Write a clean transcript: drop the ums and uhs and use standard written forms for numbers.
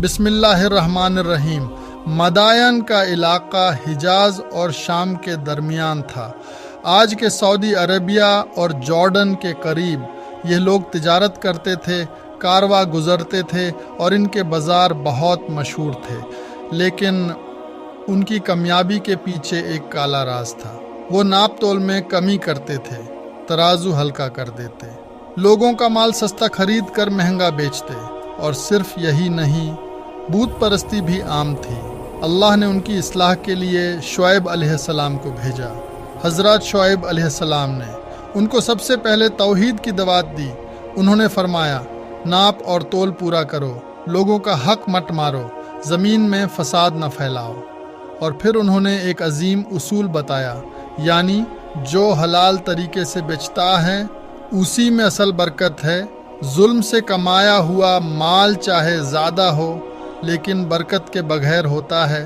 बिस्मिल्लाहिर्रहमानिर्रहीम। मदायन का इलाका हिजाज और शाम के दरमियान था। आज के सऊदी अरबिया और जॉर्डन के करीब ये लोग तिजारत करते थे, कारवा गुजरते थे और इनके बाज़ार बहुत मशहूर थे। लेकिन उनकी कामयाबी के पीछे एक काला राज था। वो नाप तोल में कमी करते थे, तराजू हल्का कर देते, लोगों का माल सस्ता खरीद कर महंगा बेचते। और सिर्फ यही नहीं, बूत परस्ती भी आम थी। अल्लाह ने उनकी इस्लाह के लिए शुएब अलैहिस्सलाम को भेजा। हज़रत शुएब अलैहिस्सलाम ने उनको सबसे पहले तौहीद की दवात दी। उन्होंने फरमाया, नाप और तोल पूरा करो, लोगों का हक मत मारो, ज़मीन में फसाद न फैलाओ। और फिर उन्होंने एक अजीम उसूल बताया, यानी जो हलाल तरीके से बेचता है उसी में असल बरकत है। जुल्म से कमाया हुआ माल चाहे ज़्यादा हो, लेकिन बरकत के बगैर होता है।